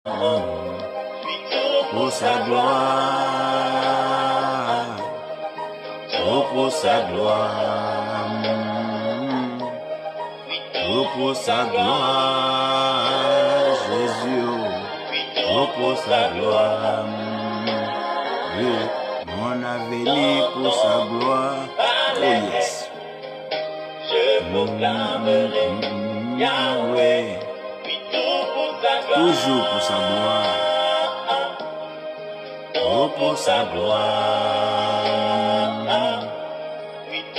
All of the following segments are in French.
pour sa gloire, oh pour sa gloire, oh pour sa gloire, Jésus, oh pour sa gloire, oui, mon avenir pour sa gloire, oh yes. Je proclamerai Yahweh, toujours pour sa gloire, oh pour sa gloire,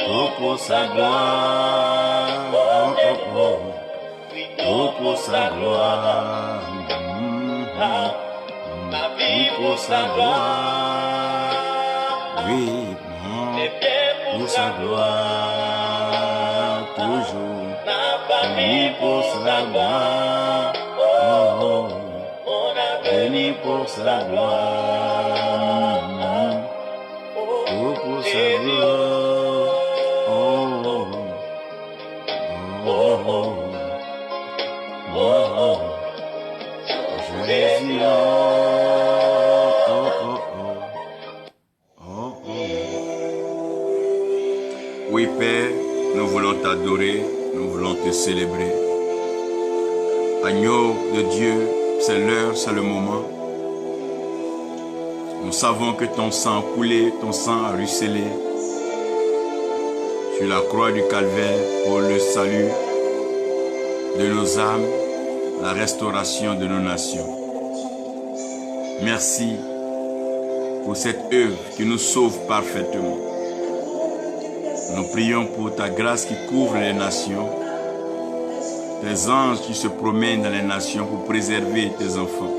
oh pour sa gloire, oh oh oh, oh pour sa gloire, oui pour sa gloire, oui pour sa gloire, toujours, oui pour sa gloire. Oh, béni pour sa gloire, oh pour sa gloire, oh, oh, oh, oh, oh, Jésus, oh, oh, oh, oh, oh. Oui, Père, nous voulons t'adorer, nous voulons te célébrer. Agneau de Dieu, c'est l'heure, c'est le moment. Nous savons que ton sang a coulé, ton sang a ruisselé sur la croix du Calvaire pour le salut de nos âmes, la restauration de nos nations. Merci pour cette œuvre qui nous sauve parfaitement. Nous prions pour ta grâce qui couvre les nations, tes anges qui se promènent dans les nations pour préserver tes enfants.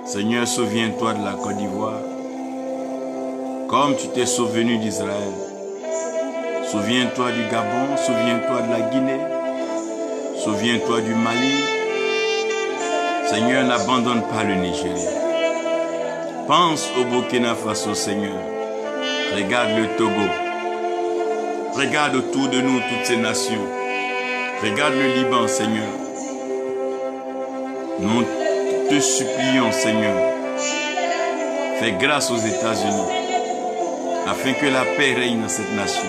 Seigneur, souviens-toi de la Côte d'Ivoire, comme tu t'es souvenu d'Israël. Souviens-toi du Gabon, souviens-toi de la Guinée, souviens-toi du Mali. Seigneur, n'abandonne pas le Nigeria. Pense au Burkina Faso, Seigneur. Regarde le Togo. Regarde autour de nous toutes ces nations. Regarde le Liban, Seigneur. Nous te supplions, Seigneur. Fais grâce aux États-Unis, afin que la paix règne dans cette nation.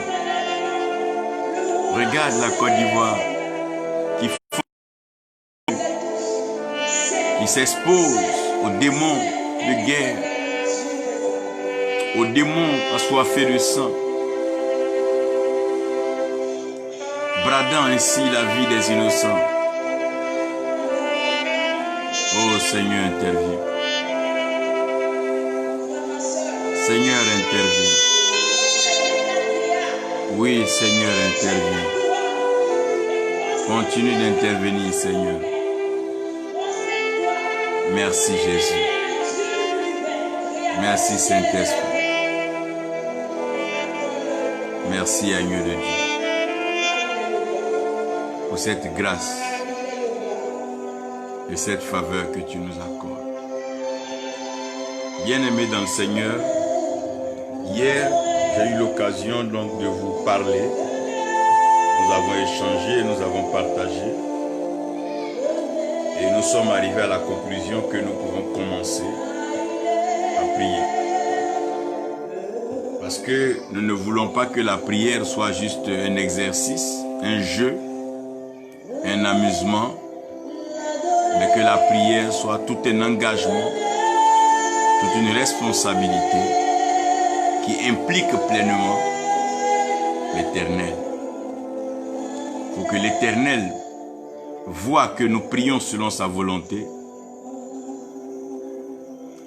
Regarde la Côte d'Ivoire, qui s'expose aux démons de guerre, aux démons assoiffés de sang, bradant ainsi la vie des innocents. Oh Seigneur, interviens. Seigneur, interviens. Oui, Seigneur, interviens. Continue d'intervenir, Seigneur. Merci, Jésus. Merci, Saint-Esprit. Merci, Agneau de Dieu, pour cette grâce et cette faveur que tu nous accordes. Bien-aimés dans le Seigneur, hier, j'ai eu l'occasion donc de vous parler. Nous avons échangé, nous avons partagé. Et nous sommes arrivés à la conclusion que nous pouvons commencer à prier. Parce que nous ne voulons pas que la prière soit juste un exercice, un jeu, un amusement, mais que la prière soit tout un engagement, toute une responsabilité qui implique pleinement l'Éternel. Il faut que l'Éternel voit que nous prions selon sa volonté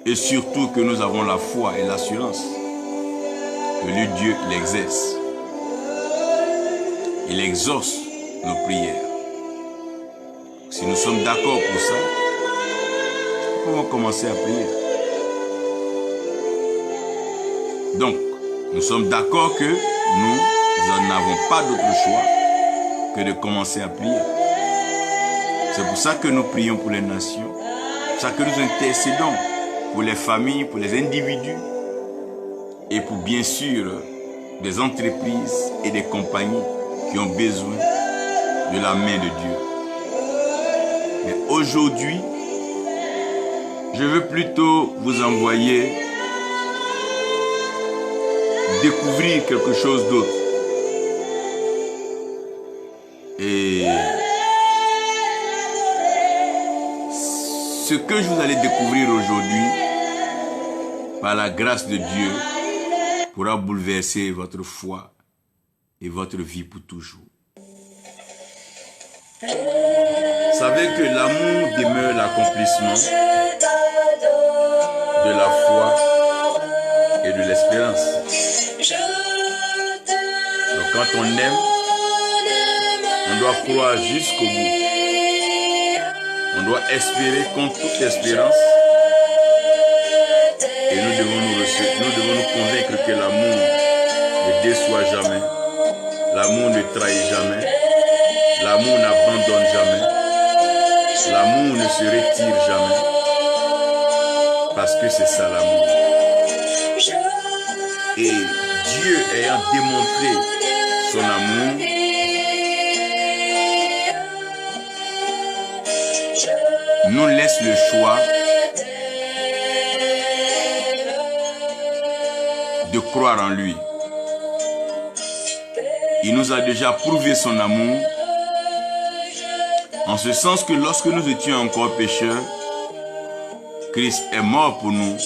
et surtout que nous avons la foi et l'assurance que le Dieu l'exerce. Il exauce nos prières. Si nous sommes d'accord pour ça, nous pouvons commencer à prier. Donc, nous sommes d'accord que nous n'avons pas d'autre choix que de commencer à prier. C'est pour ça que nous prions pour les nations. C'est pour ça que nous intercédons pour les familles, pour les individus et pour bien sûr des entreprises et des compagnies qui ont besoin de la main de Dieu. Mais aujourd'hui, Je veux plutôt vous envoyer découvrir quelque chose d'autre. Et ce que vous allez découvrir aujourd'hui, par la grâce de Dieu, pourra bouleverser votre foi et votre vie pour toujours. Savez que l'amour demeure l'accomplissement de la foi et de l'espérance. Donc quand on aime, on doit croire jusqu'au bout. On doit espérer contre toute espérance. Et nous devons nous convaincre que l'amour ne déçoit jamais. L'amour ne trahit jamais. L'amour n'abandonne jamais. L'amour ne se retire jamais. Parce que c'est ça l'amour. Et Dieu ayant démontré son amour, nous laisse le choix de croire en lui. Il nous a déjà prouvé son amour, en ce sens que lorsque nous étions encore pécheurs, Christ est mort pour nous,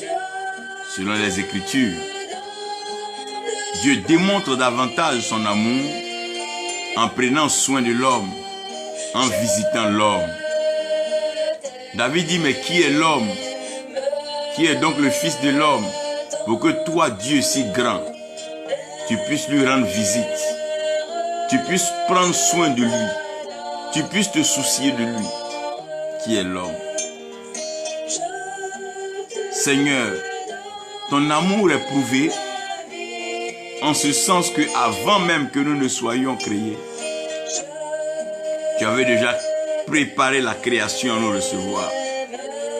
selon les Écritures. Dieu démontre davantage son amour en prenant soin de l'homme, en visitant l'homme. David dit, mais qui est l'homme? Qui est donc le fils de l'homme? Pour que toi, Dieu si grand, tu puisses lui rendre visite, tu puisses prendre soin de lui, tu puisses te soucier de lui. Qui est l'homme? Seigneur, ton amour est prouvé en ce sens que avant même que nous ne soyons créés, tu avais déjà préparé la création à nous recevoir.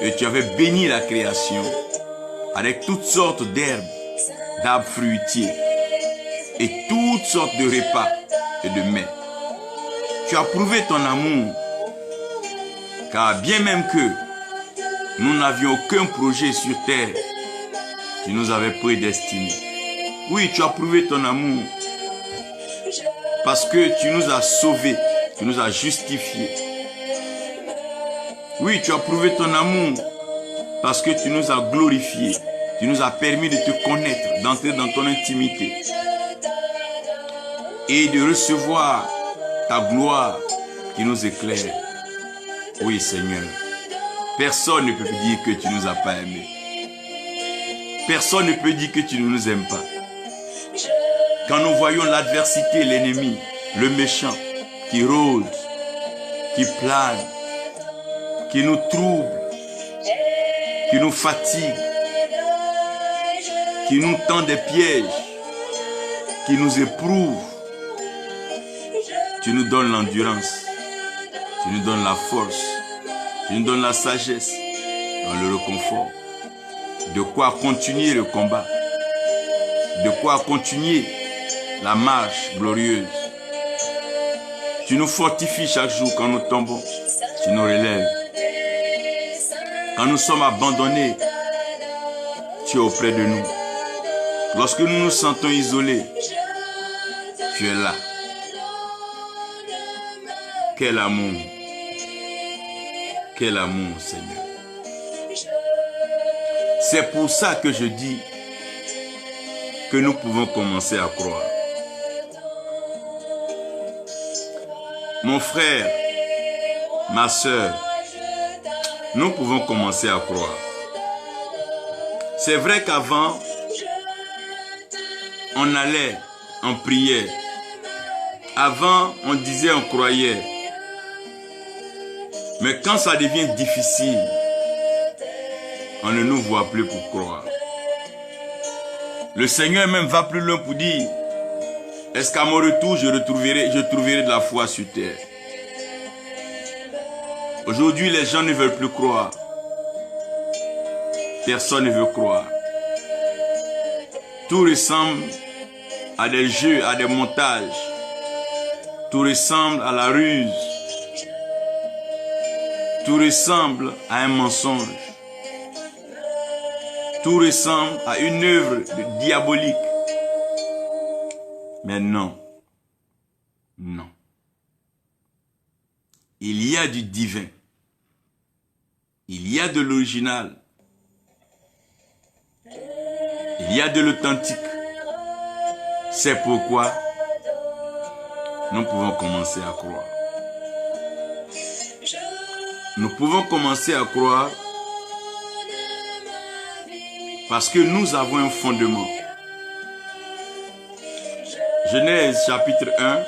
Et tu avais béni la création avec toutes sortes d'herbes, d'arbres fruitiers et toutes sortes de repas et de mets. Tu as prouvé ton amour, car bien même que nous n'avions aucun projet sur terre, tu nous avais prédestinés. Oui, tu as prouvé ton amour, parce que tu nous as sauvés, tu nous as justifiés. Oui, tu as prouvé ton amour, parce que tu nous as glorifiés, tu nous as permis de te connaître, d'entrer dans ton intimité et de recevoir ta gloire qui nous éclaire. Oui, Seigneur, personne ne peut dire que tu ne nous as pas aimés. Personne ne peut dire que tu ne nous aimes pas. Quand nous voyons l'adversité, l'ennemi, le méchant qui rôde, qui plane, qui nous trouble, qui nous fatigue, qui nous tend des pièges, qui nous éprouve, tu nous donnes l'endurance, tu nous donnes la force, tu nous donnes la sagesse, dans le réconfort, de quoi continuer le combat, de quoi continuer la marche glorieuse. Tu nous fortifies chaque jour quand nous tombons, tu nous relèves. Quand nous sommes abandonnés, tu es auprès de nous. Lorsque nous nous sentons isolés, tu es là. Quel amour! Quel amour, Seigneur! C'est pour ça que je dis que nous pouvons commencer à croire. Mon frère, ma soeur, nous pouvons commencer à croire. C'est vrai qu'avant, on allait en prière. Avant, on disait on croyait. Mais quand ça devient difficile, on ne nous voit plus pour croire. Le Seigneur même va plus loin pour dire, est-ce qu'à mon retour, je trouverai de la foi sur terre? Aujourd'hui, les gens ne veulent plus croire. Personne ne veut croire. Tout ressemble à des jeux, à des montages. Tout ressemble à la ruse. Tout ressemble à un mensonge. Tout ressemble à une œuvre diabolique. Mais non. Non. Il y a du divin. Il y a de l'original. Il y a de l'authentique. C'est pourquoi nous pouvons commencer à croire. Nous pouvons commencer à croire parce que nous avons un fondement. Genèse chapitre 1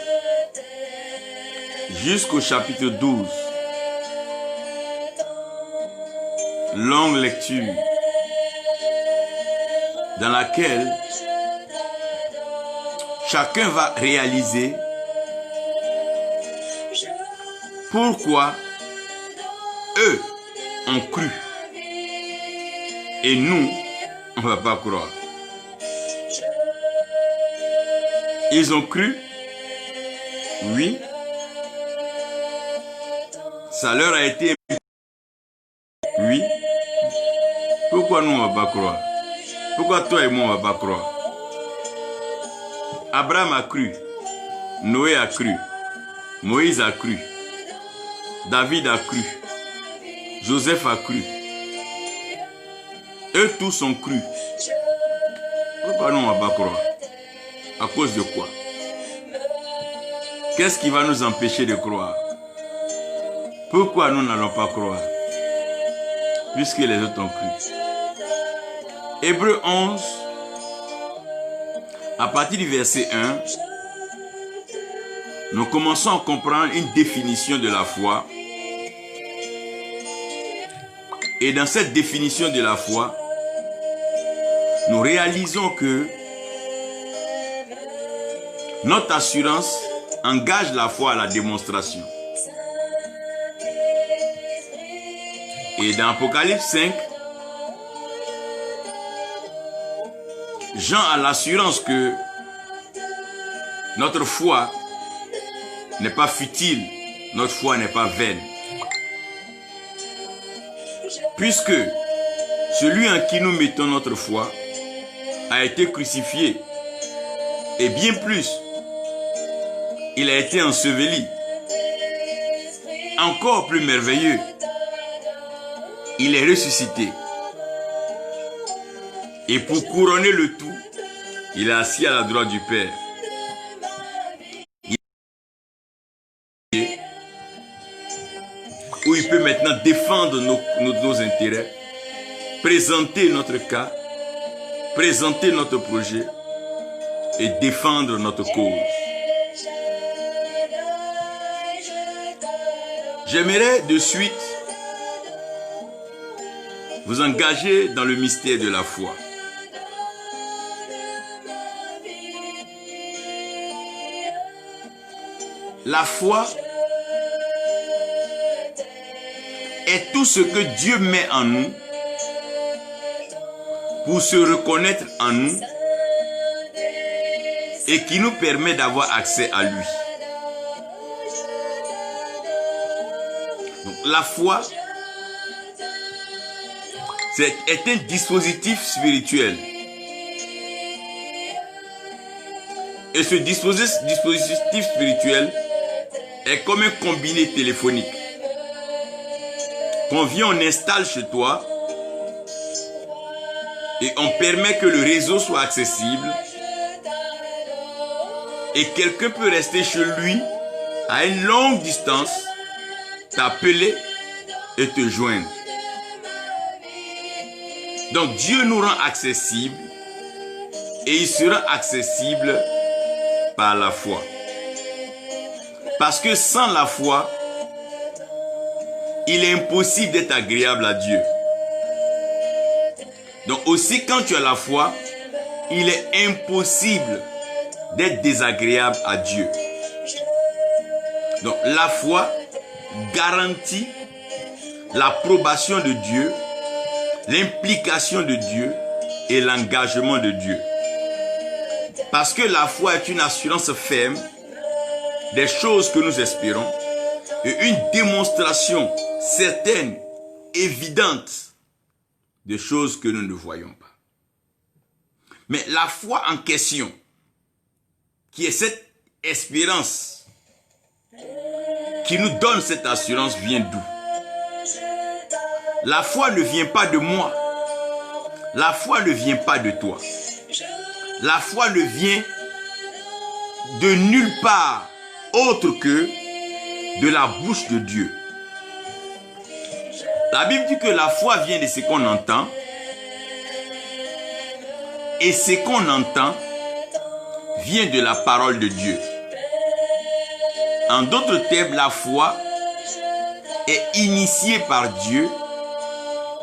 jusqu'au chapitre 12. Longue lecture dans laquelle chacun va réaliser pourquoi eux ont cru et nous, on ne va pas croire. Ils ont cru, oui, ça leur a été, oui. Pourquoi nous, on ne va pas croire? Pourquoi toi et moi, on ne va pas croire? Abraham a cru, Noé a cru, Moïse a cru, David a cru, Joseph a cru. Eux tous ont cru. Pourquoi nous, on ne va pas croire? À cause de quoi? Qu'est-ce qui va nous empêcher de croire? Pourquoi nous n'allons pas croire? Puisque les autres ont cru. Hébreux 11, à partir du verset 1, nous commençons à comprendre une définition de la foi. Et dans cette définition de la foi, nous réalisons que notre assurance engage la foi à la démonstration. Et dans Apocalypse 5, Jean a l'assurance que notre foi n'est pas futile, notre foi n'est pas vaine. Puisque celui en qui nous mettons notre foi a été crucifié, et bien plus, il a été enseveli. Encore plus merveilleux, il est ressuscité. Et pour couronner le tout, il est assis à la droite du Père. Où il peut maintenant défendre nos intérêts, présenter notre cas, présenter notre projet et défendre notre cause. J'aimerais de suite vous engager dans le mystère de la foi. La foi est tout ce que Dieu met en nous pour se reconnaître en nous et qui nous permet d'avoir accès à lui. Donc, la foi est un dispositif spirituel. Et ce dispositif spirituel est comme un combiné téléphonique qu'on vient, on installe chez toi et on permet que le réseau soit accessible et quelqu'un peut rester chez lui à une longue distance, t'appeler et te joindre. Donc Dieu nous rend accessibles et il sera accessible par la foi. Parce que sans la foi, il est impossible d'être agréable à Dieu. Donc aussi quand tu as la foi, il est impossible d'être désagréable à Dieu. Donc la foi garantit l'approbation de Dieu, l'implication de Dieu et l'engagement de Dieu. Parce que la foi est une assurance ferme des choses que nous espérons et une démonstration certaine, évidente des choses que nous ne voyons pas. Mais la foi en question, qui est cette espérance, qui nous donne cette assurance, vient d'où? La foi ne vient pas de moi. La foi ne vient pas de toi. La foi ne vient de nulle part autre que de la bouche de Dieu. La Bible dit que la foi vient de ce qu'on entend. Et ce qu'on entend vient de la parole de Dieu. En d'autres termes, la foi est initiée par Dieu,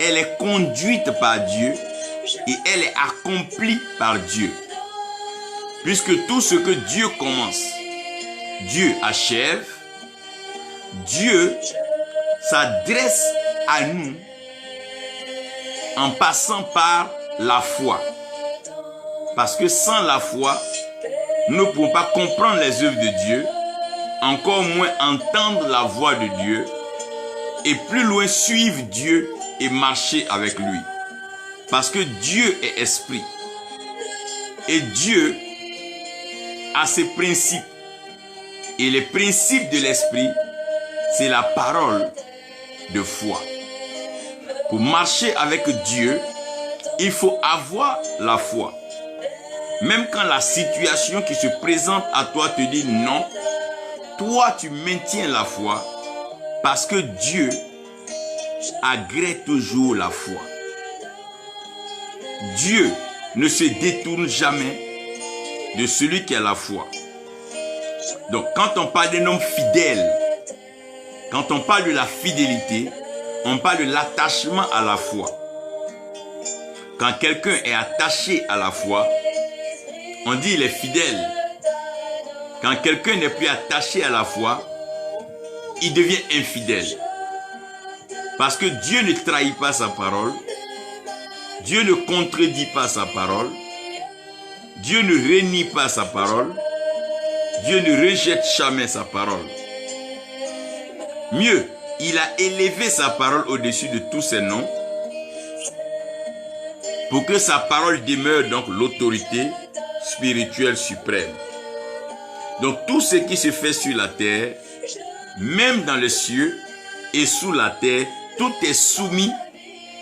elle est conduite par Dieu et elle est accomplie par Dieu. Puisque tout ce que Dieu commence, Dieu achève, Dieu s'adresse à nous en passant par la foi. Parce que sans la foi, nous ne pouvons pas comprendre les œuvres de Dieu, encore moins entendre la voix de Dieu, et plus loin suivre Dieu et marcher avec lui. Parce que Dieu est esprit. Et Dieu a ses principes. Et les principes de l'esprit, c'est la parole de foi. Pour marcher avec Dieu, il faut avoir la foi. Même quand la situation qui se présente à toi te dit non, toi tu maintiens la foi parce que Dieu agrée toujours la foi. Dieu ne se détourne jamais de celui qui a la foi. Donc quand on parle d'un homme fidèle, quand on parle de la fidélité, on parle de l'attachement à la foi. Quand quelqu'un est attaché à la foi, on dit il est fidèle. Quand quelqu'un n'est plus attaché à la foi, il devient infidèle. Parce que Dieu ne trahit pas sa parole. Dieu ne contredit pas sa parole. Dieu ne renie pas sa parole. Dieu ne rejette jamais sa parole. Mieux, il a élevé sa parole au-dessus de tous ses noms pour que sa parole demeure donc l'autorité spirituelle suprême. Donc tout ce qui se fait sur la terre, même dans les cieux et sous la terre, tout est soumis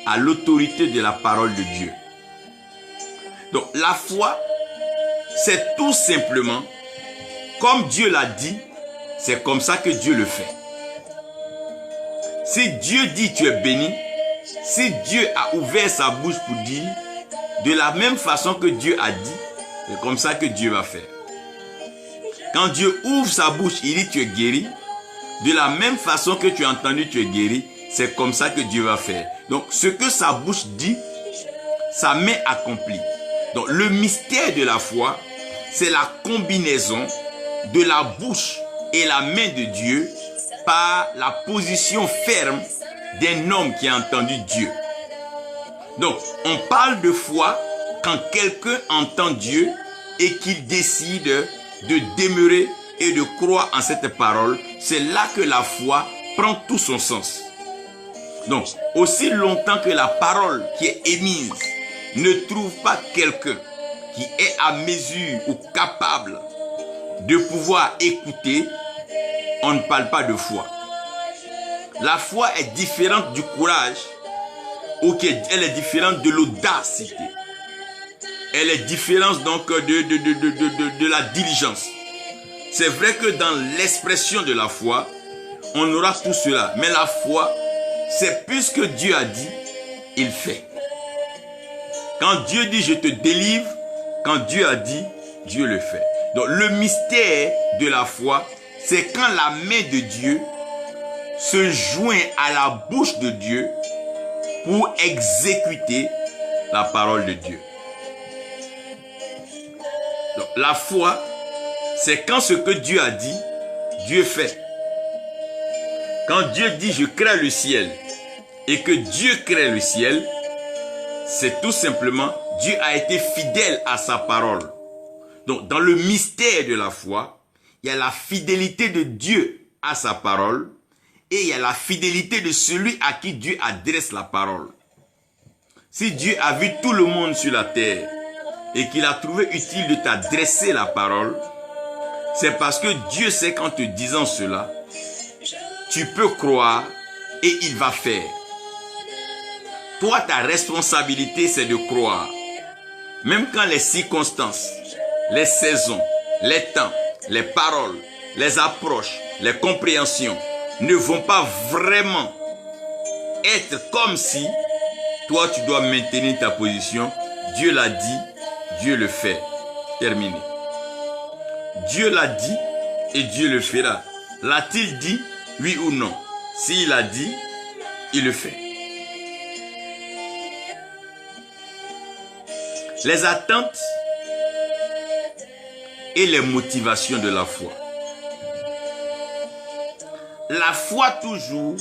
à l'autorité de la parole de Dieu. Donc la foi, c'est tout simplement, comme Dieu l'a dit, c'est comme ça que Dieu le fait. Si Dieu dit tu es béni, si Dieu a ouvert sa bouche pour dire, de la même façon que Dieu a dit, c'est comme ça que Dieu va faire. Quand Dieu ouvre sa bouche, il dit tu es guéri, de la même façon que tu as entendu tu es guéri, c'est comme ça que Dieu va faire. Donc ce que sa bouche dit, sa main accomplit. Donc le mystère de la foi, c'est la combinaison de la bouche et la main de Dieu par la position ferme d'un homme qui a entendu Dieu. Donc, on parle de foi quand quelqu'un entend Dieu et qu'il décide de demeurer et de croire en cette parole. C'est là que la foi prend tout son sens. Donc, aussi longtemps que la parole qui est émise ne trouve pas quelqu'un qui est à mesure ou capable de pouvoir écouter, on ne parle pas de foi. La foi est différente du courage, ou elle est différente de l'audacité. Elle est différente donc de la diligence. C'est vrai que dans l'expression de la foi, on aura tout cela. Mais la foi, c'est puisque Dieu a dit, il fait. Quand Dieu dit je te délivre, quand Dieu a dit, Dieu le fait. Donc le mystère de la foi, c'est quand la main de Dieu se joint à la bouche de Dieu pour exécuter la parole de Dieu. Donc la foi, c'est quand ce que Dieu a dit, Dieu fait. Quand Dieu dit je crée le ciel et que Dieu crée le ciel, c'est tout simplement Dieu a été fidèle à sa parole. Donc dans le mystère de la foi, il y a la fidélité de Dieu à sa parole et il y a la fidélité de celui à qui Dieu adresse la parole. Si Dieu a vu tout le monde sur la terre et qu'il a trouvé utile de t'adresser la parole, c'est parce que Dieu sait qu'en te disant cela, tu peux croire et il va faire. Toi, ta responsabilité, c'est de croire. Même quand les circonstances, les saisons, les temps, les paroles, les approches, les compréhensions ne vont pas vraiment être comme si toi, tu dois maintenir ta position. Dieu l'a dit, Dieu le fait. Terminé. Dieu l'a dit et Dieu le fera. L'a-t-il dit, oui ou non? S'il a dit, il le fait. Les attentes et les motivations de la foi. La foi toujours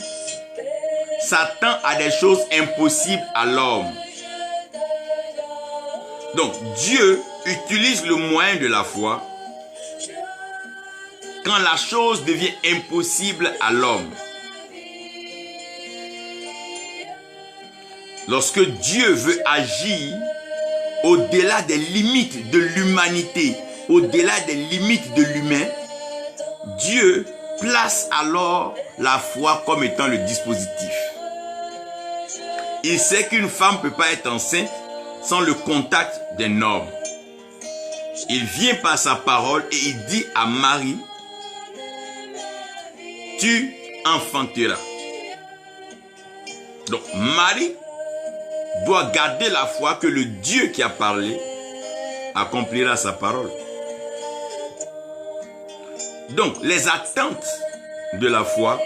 s'attend à des choses impossibles à l'homme. Donc Dieu utilise le moyen de la foi quand la chose devient impossible à l'homme. Lorsque Dieu veut agir au-delà des limites de l'humanité, au-delà des limites de l'humain, Dieu place alors la foi comme étant le dispositif. Il sait qu'une femme ne peut pas être enceinte sans le contact d'un homme. Il vient par sa parole et il dit à Marie, tu enfanteras. Donc Marie doit garder la foi que le Dieu qui a parlé accomplira sa parole. Donc les attentes de la foi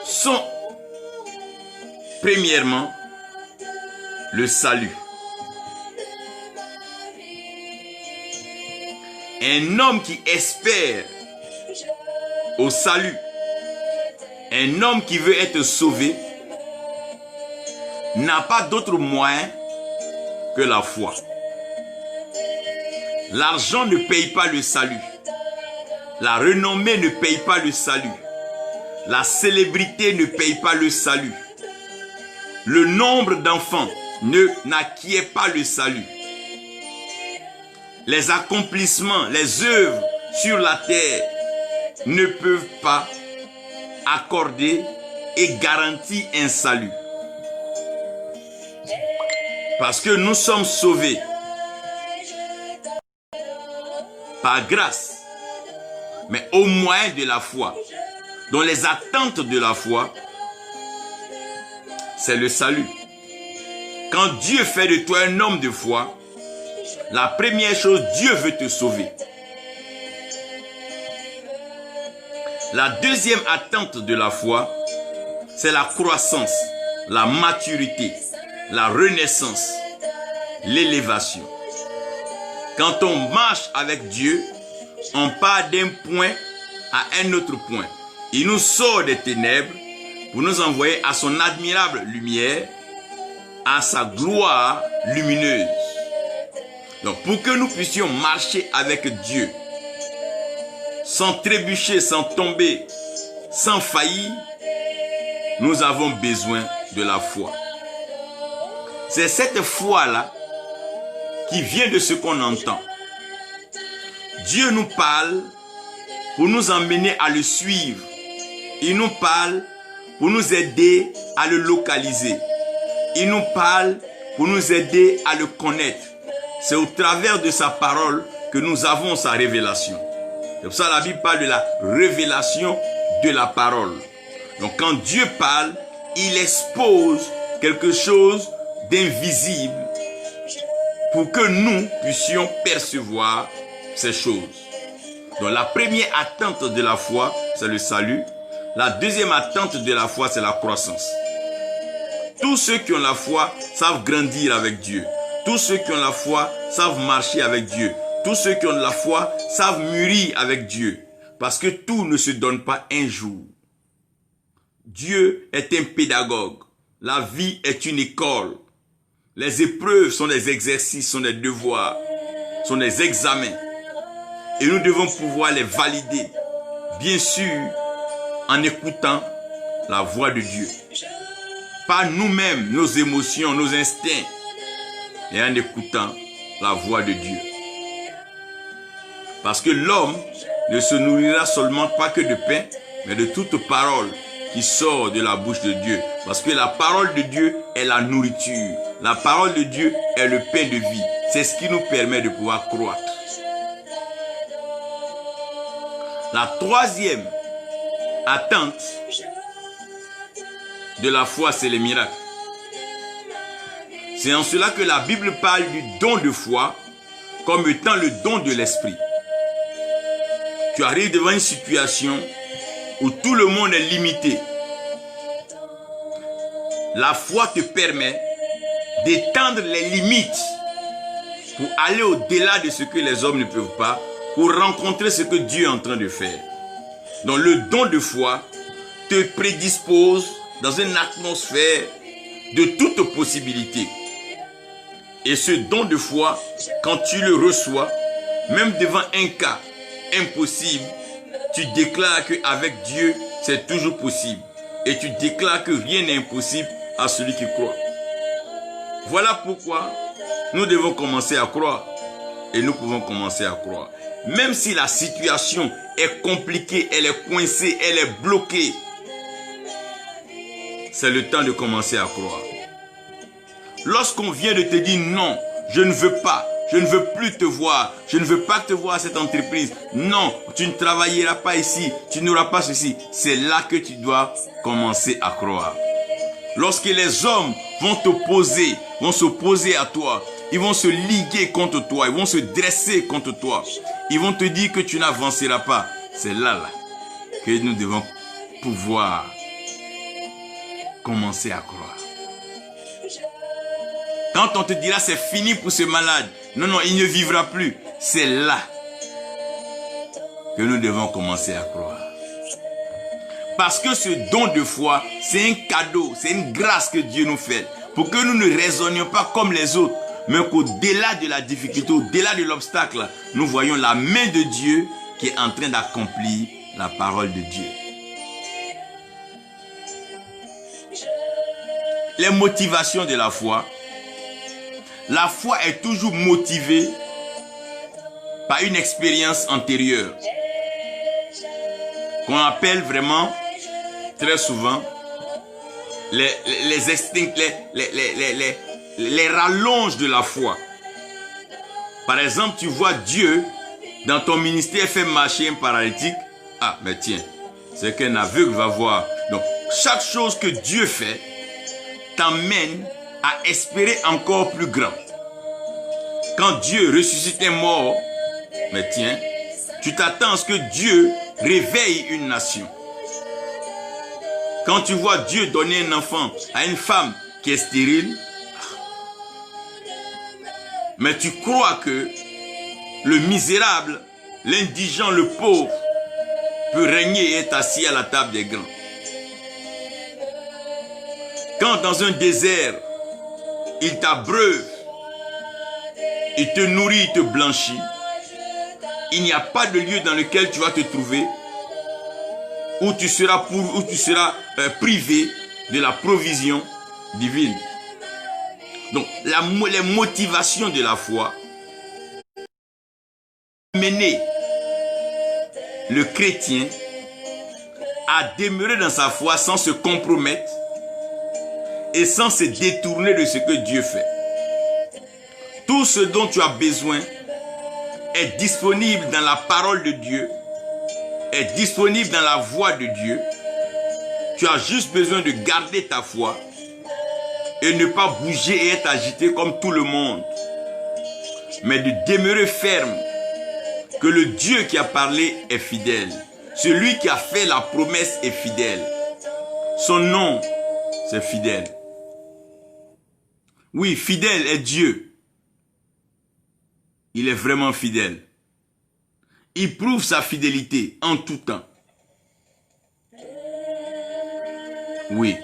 sont premièrement le salut. Un homme qui espère au salut, un homme qui veut être sauvé, n'a pas d'autre moyen que la foi. L'argent ne paye pas le salut. La renommée ne paye pas le salut. La célébrité ne paye pas le salut. Le nombre d'enfants n'acquiert pas le salut. Les accomplissements, les œuvres sur la terre ne peuvent pas accorder et garantir un salut. Parce que nous sommes sauvés par grâce, mais au moyen de la foi. Donc les attentes de la foi, c'est le salut. Quand Dieu fait de toi un homme de foi, la première chose, Dieu veut te sauver. La deuxième attente de la foi, c'est la croissance, la maturité, la renaissance, l'élévation. Quand on marche avec Dieu, on part d'un point à un autre point. Il nous sort des ténèbres pour nous envoyer à son admirable lumière, à sa gloire lumineuse. Donc pour que nous puissions marcher avec Dieu, sans trébucher, sans tomber, sans faillir, nous avons besoin de la foi. C'est cette foi-là qui vient de ce qu'on entend. Dieu nous parle pour nous emmener à le suivre. Il nous parle pour nous aider à le localiser. Il nous parle pour nous aider à le connaître. C'est au travers de sa parole que nous avons sa révélation. C'est pour ça que la Bible parle de la révélation de la parole. Donc quand Dieu parle, il expose quelque chose d'invisible pour que nous puissions percevoir ces choses. Donc la première attente de la foi, c'est le salut. La deuxième attente de la foi, c'est la croissance. Tous ceux qui ont la foi savent grandir avec Dieu. Tous ceux qui ont la foi savent marcher avec Dieu. Tous ceux qui ont de la foi savent mûrir avec Dieu. Parce que tout ne se donne pas un jour. Dieu est un pédagogue. La vie est une école. Les épreuves sont des exercices, sont des devoirs, sont des examens. Et nous devons pouvoir les valider. Bien sûr, en écoutant la voix de Dieu. Pas nous-mêmes, nos émotions, nos instincts, et en écoutant la voix de Dieu. Parce que l'homme ne se nourrira seulement pas que de pain, mais de toute parole qui sort de la bouche de Dieu. Parce que la parole de Dieu est la nourriture. La parole de Dieu est le pain de vie. C'est ce qui nous permet de pouvoir croître. La troisième attente de la foi, c'est les miracles. C'est en cela que la Bible parle du don de foi comme étant le don de l'esprit. Tu arrives devant une situation où tout le monde est limité. La foi te permet d'étendre les limites pour aller au-delà de ce que les hommes ne peuvent pas, pour rencontrer ce que Dieu est en train de faire. Donc le don de foi te prédispose dans une atmosphère de toute possibilité. Et ce don de foi, quand tu le reçois, même devant un cas impossible, tu déclares qu'avec Dieu, c'est toujours possible. Et tu déclares que rien n'est impossible à celui qui croit. Voilà pourquoi nous devons commencer à croire. Et nous pouvons commencer à croire. Même si la situation est compliquée, elle est coincée, elle est bloquée, c'est le temps de commencer à croire. Lorsqu'on vient de te dire non, je ne veux pas, je ne veux plus te voir, je ne veux pas te voir à cette entreprise, non, tu ne travailleras pas ici, tu n'auras pas ceci, c'est là que tu dois commencer à croire. Lorsque les hommes vont t'opposer, vont s'opposer à toi, ils vont se liguer contre toi, ils vont se dresser contre toi, ils vont te dire que tu n'avanceras pas, c'est là que nous devons pouvoir commencer à croire. Quand on te dira c'est fini pour ce malade, non, non, il ne vivra plus, c'est là que nous devons commencer à croire. Parce que ce don de foi, c'est un cadeau, c'est une grâce que Dieu nous fait. Pour que nous ne raisonnions pas comme les autres, mais qu'au-delà de la difficulté, au-delà de l'obstacle, nous voyons la main de Dieu qui est en train d'accomplir la parole de Dieu. Les motivations de la foi. La foi est toujours motivée par une expérience antérieure qu'on appelle vraiment très souvent les instincts, les rallonges de la foi. Par exemple, tu vois Dieu dans ton ministère faire marcher un paralytique. Ah, mais tiens, c'est qu'un aveugle va voir. Donc, chaque chose que Dieu fait t'amène à espérer encore plus grand. Quand Dieu ressuscite un mort, mais tiens, tu t'attends à ce que Dieu réveille une nation. Quand tu vois Dieu donner un enfant à une femme qui est stérile, mais tu crois que le misérable, l'indigent, le pauvre peut régner et être assis à la table des grands. Quand dans un désert, il t'abreuve, il te nourrit, il te blanchit, il n'y a pas de lieu dans lequel tu vas te trouver où tu seras privé de la provision divine. Donc, les motivations de la foi mener le chrétien à demeurer dans sa foi sans se compromettre et sans se détourner de ce que Dieu fait. Tout ce dont tu as besoin est disponible dans la parole de Dieu, est disponible dans la voix de Dieu. Tu as juste besoin de garder ta foi et ne pas bouger et être agité comme tout le monde, mais de demeurer ferme que le Dieu qui a parlé est fidèle. Celui qui a fait la promesse est fidèle. Son nom, c'est fidèle. Oui, fidèle est Dieu. Il est vraiment fidèle. Il prouve sa fidélité en tout temps. Oui.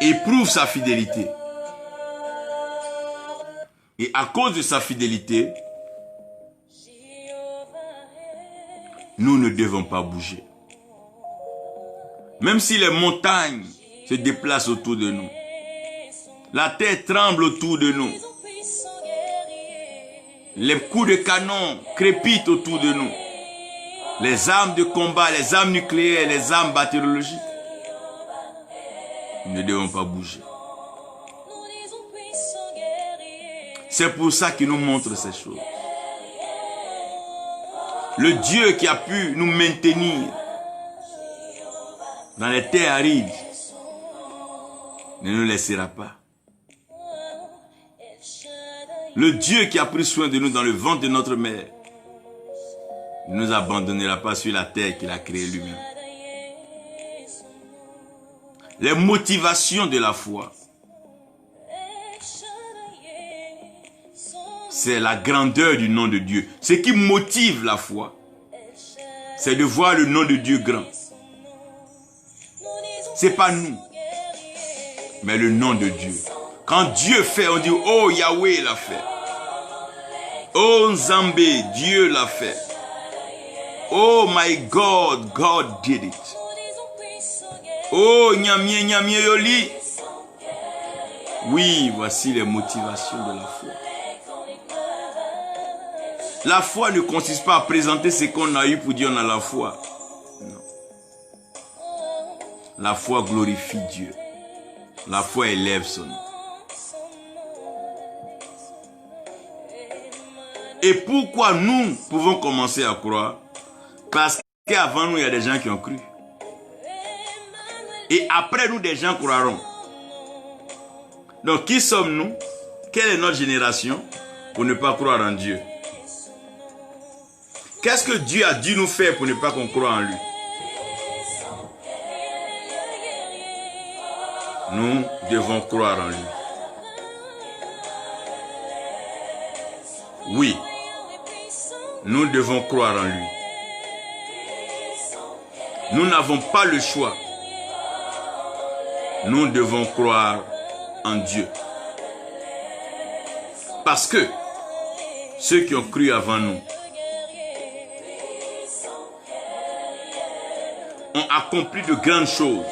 Il prouve sa fidélité. Et à cause de sa fidélité, nous ne devons pas bouger. Même si les montagnes se déplacent autour de nous. La terre tremble autour de nous. Les coups de canon crépitent autour de nous. Les armes de combat, les armes nucléaires, les armes bactériologiques. Nous ne devons pas bouger. C'est pour ça qu'il nous montre ces choses. Le Dieu qui a pu nous maintenir dans les terres arides ne nous laissera pas. Le Dieu qui a pris soin de nous dans le ventre de notre mère ne nous abandonnera pas sur la terre qu'il a créée lui-même. Les motivations de la foi, c'est la grandeur du nom de Dieu. Ce qui motive la foi, c'est de voir le nom de Dieu grand. Ce n'est pas nous, mais le nom de Dieu. Quand Dieu fait, on dit, oh Yahweh l'a fait. Oh Nzambé, Dieu l'a fait. Oh my God, God did it. Oh Nyamie, Nyamie Yoli. Oui, voici les motivations de la foi. La foi ne consiste pas à présenter ce qu'on a eu pour dire on a la foi. Non. La foi glorifie Dieu. La foi élève son nom. Et pourquoi nous pouvons commencer à croire? Parce qu'avant nous, il y a des gens qui ont cru. Et après nous, des gens croiront. Donc, qui sommes-nous? Quelle est notre génération pour ne pas croire en Dieu? Qu'est-ce que Dieu a dû nous faire pour ne pas qu'on croie en lui? Nous devons croire en lui. Oui, nous devons croire en lui. Nous n'avons pas le choix. Nous devons croire en Dieu. Parce que ceux qui ont cru avant nous ont accompli de grandes choses.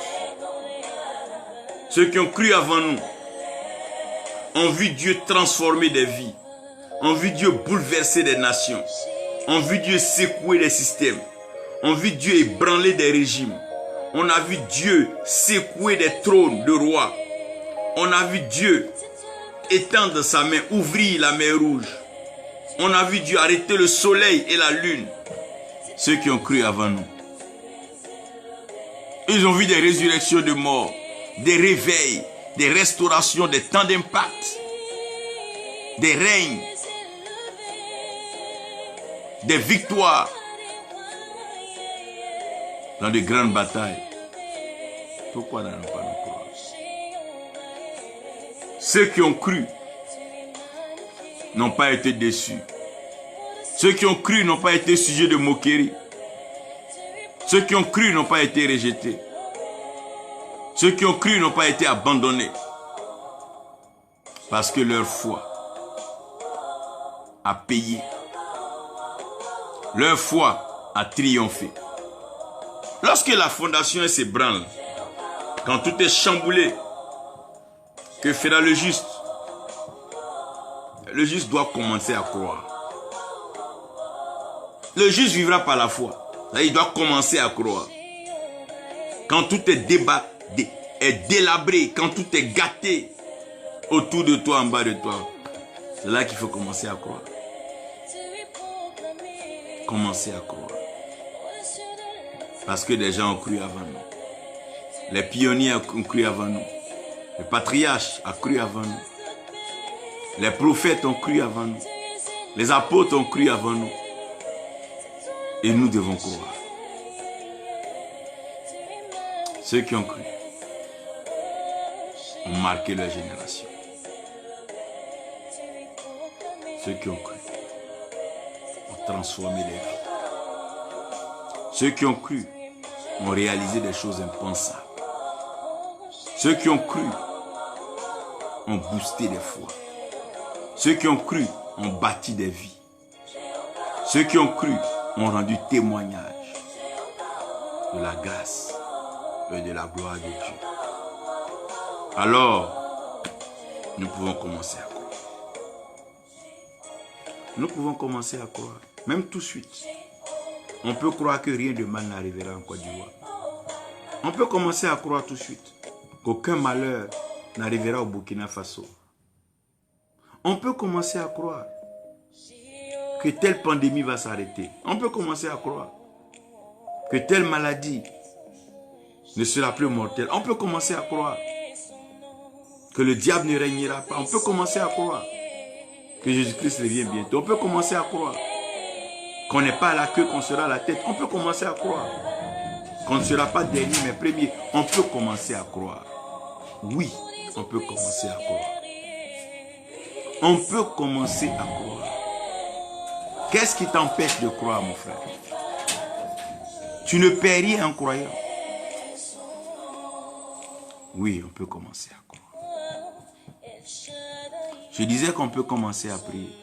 Ceux qui ont cru avant nous ont vu Dieu transformer des vies, ont vu Dieu bouleverser des nations, ont vu Dieu secouer des systèmes, ont vu Dieu ébranler des régimes, on a vu Dieu secouer des trônes de rois, on a vu Dieu étendre sa main, ouvrir la mer rouge, on a vu Dieu arrêter le soleil et la lune. Ceux qui ont cru avant nous, ils ont vu des résurrections de morts, des réveils, des restaurations, des temps d'impact, des règnes, des victoires dans de grandes batailles. Pourquoi n'allons pas nous croire? Ceux qui ont cru n'ont pas été déçus. Ceux qui ont cru n'ont pas été sujets de moquerie. Ceux qui ont cru n'ont pas été rejetés. Ceux qui ont cru n'ont pas été abandonnés. Parce que leur foi a payé. Leur foi a triomphé. Lorsque la fondation s'ébranle, quand tout est chamboulé, que fera le juste? Le juste doit commencer à croire. Le juste vivra par la foi. Il doit commencer à croire. Quand tout est délabré, quand tout est gâté autour de toi, en bas de toi, c'est là qu'il faut commencer à croire. Commencer à croire. Parce que des gens ont cru avant nous. Les pionniers ont cru avant nous. Les patriarches ont cru avant nous. Les prophètes ont cru avant nous. Les apôtres ont cru avant nous. Et nous devons croire. Ceux qui ont cru ont marqué leur génération. Ceux qui ont cru ont transformé les vies. Ceux qui ont cru ont réalisé des choses impensables. Ceux qui ont cru ont boosté des foi. Ceux qui ont cru ont bâti des vies. Ceux qui ont cru ont rendu témoignage de la grâce et de la gloire de Dieu. Alors, nous pouvons commencer à croire. Nous pouvons commencer à croire, même tout de suite. On peut croire que rien de mal n'arrivera en Côte d'Ivoire. On peut commencer à croire tout de suite qu'aucun malheur n'arrivera au Burkina Faso. On peut commencer à croire que telle pandémie va s'arrêter. On peut commencer à croire que telle maladie ne sera plus mortelle. On peut commencer à croire que le diable ne régnera pas. On peut commencer à croire que Jésus-Christ revient bientôt. On peut commencer à croire qu'on n'est pas à la queue, qu'on sera à la tête. On peut commencer à croire qu'on ne sera pas dernier, mais premier. On peut commencer à croire. Oui, on peut commencer à croire. On peut commencer à croire. Qu'est-ce qui t'empêche de croire, mon frère? Tu ne perds rien en croyant. Oui, on peut commencer à croire. Je disais qu'on peut commencer à prier.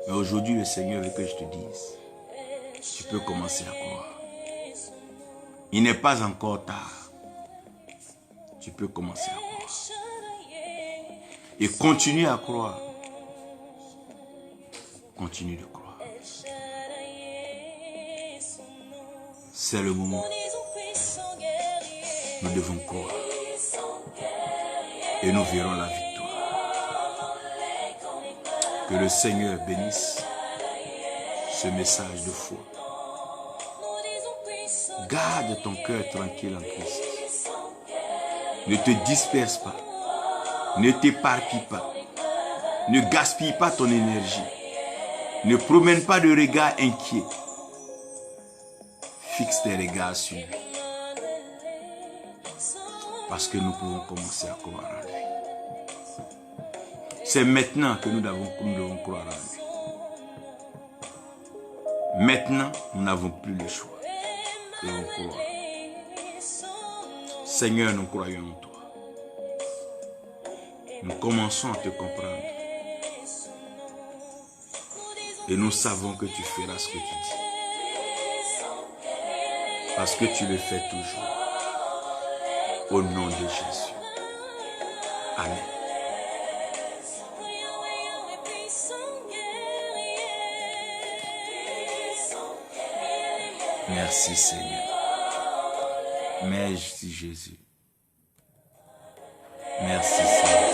Mais aujourd'hui, le Seigneur veut que je te dise, tu peux commencer à croire. Il n'est pas encore tard. Tu peux commencer à croire. Et continue à croire. Continue de croire. C'est le moment. Nous devons croire. Et nous verrons la victoire. Que le Seigneur bénisse ce message de foi. Garde ton cœur tranquille en Christ. Ne te disperse pas. Ne t'éparpille pas. Ne gaspille pas ton énergie. Ne promène pas de regard inquiet. Fixe tes regards sur lui. Parce que nous pouvons commencer à croire en lui. C'est maintenant que nous devons croire en lui. Maintenant, nous n'avons plus le choix. Nous devons croire. Seigneur, nous croyons en toi. Nous commençons à te comprendre. Et nous savons que tu feras ce que tu dis. Parce que tu le fais toujours. Au nom de Jésus. Amen. Merci Seigneur. Merci Jésus. Merci Seigneur.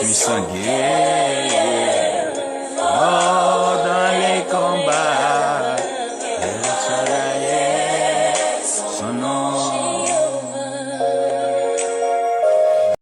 Puissant guerrier. Oh, dans les combats. El Shaddai, son nom.